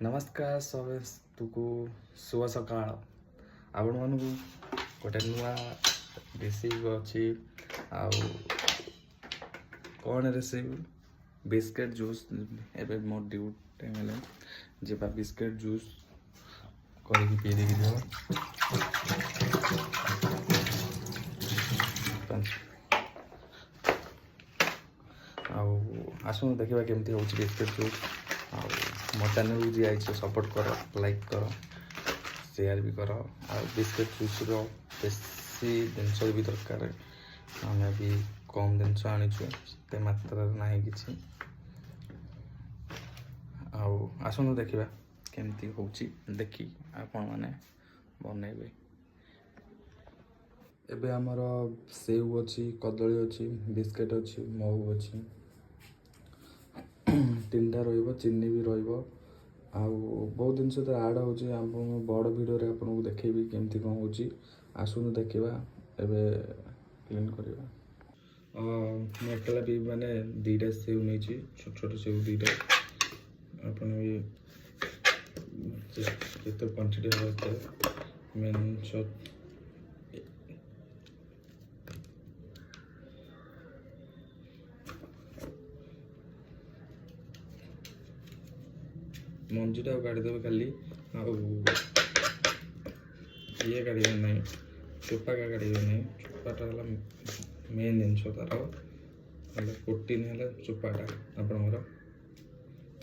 नमस्कार ସମସ୍ତଙ୍କୁ ଶୁଭ ସକାଳ। ଆପଣମାନଙ୍କୁ ଗୋଟେ ନୂଆ ରେସିପି ଅଛି। ଆଉ କ'ଣ ରେସିପି? Biscuit juice. ଏବେ ମୋ ଡ୍ୟୁଟି ଟାଇମ୍ ହେଲେ ଯିବା ବିସ୍କେଟ୍ ଜୁସ୍ କରିକି ପିଇ ଦେଇକି ଯିବ। ଆଉ ଆସନ୍ତୁ ଦେଖିବା କେମିତି ହେଉଛି ବିସ୍କେଟ୍ ଜୁସ୍। ଆଉ ମୋ ଚ୍ୟାନେଲକୁ ଯିଏ ଆଇଛ ସପୋର୍ଟ କର, ଲାଇକ୍ କର, ସେୟାର ବି କର। ଆଉ ବିସ୍କେଟ୍ ଜୁସ୍ର ବେଶୀ ଜିନିଷ ବି ଦରକାର, ଆମେ ବି କମ୍ ଜିନିଷ ଆଣିଛୁ, ସେତେ ମାତ୍ରାରେ ନାହିଁ କିଛି। ଆଉ ଆସନ୍ତୁ ଦେଖିବା କେମିତି ହେଉଛି, ଦେଖି ଆପଣମାନେ ବନେଇବେ। ଏବେ ଆମର ସେଉ ଅଛି, କଦଳୀ ଅଛି, ବିସ୍କେଟ୍ ଅଛି, ମହୁ ଅଛି, ତିନିଟା ରହିବ, ଚିନି ବି ରହିବ। ଆଉ ବହୁତ ଜିନିଷ ତ ଆଡ଼୍ ହେଉଛି। ଆପଣଙ୍କୁ ବଡ଼ ଭିଡ଼ିଓରେ ଆପଣଙ୍କୁ ଦେଖେଇବି କେମିତି କ'ଣ ହେଉଛି। ଆସନ୍ତୁ ଦେଖିବା। ଏବେ କ୍ଲିନ୍ କରିବା। ମୁଁ ଏକଲା ବି ମାନେ 2ଟା ସେଉ ନେଇଛି, ଛୋଟ ଛୋଟ ସେଉ 2ଟା। ଆପଣ ବି ଯେତେ କ୍ୱାଣ୍ଟିଟି ହେବ ଏତେ ମେନ୍ ଜିନିଷ। ମଞ୍ଜିଟାକୁ କାଢ଼ିଦେବେ ଖାଲି, ଆଉ ଇଏ କାଢ଼ିବେ ନାହିଁ, ଚୋପା କାଢ଼ିବେ ନାହିଁ। ଚୋପାଟା ହେଲା ମେନ୍ ଜିନିଷ ତା'ର, ହେଲେ ପ୍ରୋଟିନ୍ ହେଲା ଚୋପାଟା। ଆପଣଙ୍କର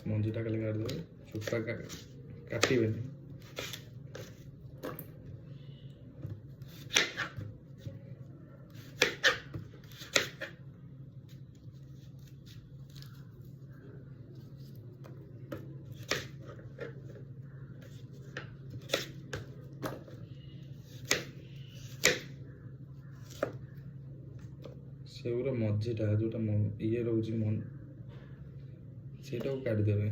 ମଞ୍ଜିଟା ଖାଲି କାଢ଼ିଦେବେ, ଚୋପା କାଟିବେନି। ସେଉର ମଝିଟା ଯେଉଁଟା ଇଏ ରହୁଛି ସେଇଟାକୁ କାଢ଼ିଦେବେ।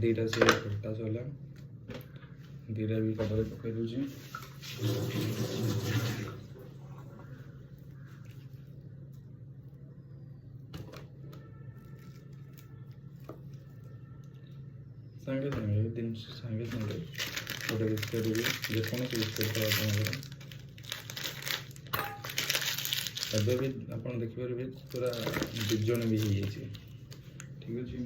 ଦୁଇଟା ସେଉ କଟା ସରିଲା, 2ଟା ବି କଦଳୀ ପକାଇ ଦେଉଛି। ସାଙ୍ଗେ ସାଙ୍ଗେ ଜିନିଷ ସାଙ୍ଗେ ସାଙ୍ଗେ ଗୋଟେ ବିସ୍କେଟ୍ ବି, ଯେକୌଣସି ବିସ୍କେଟ୍ ଆପଣଙ୍କର ଏବେ ବି ଆପଣ ଦେଖିପାରିବେ ପୁରା 2 ଜଣ ବି ହେଇଯାଇଛି। ଠିକ୍ ଅଛି।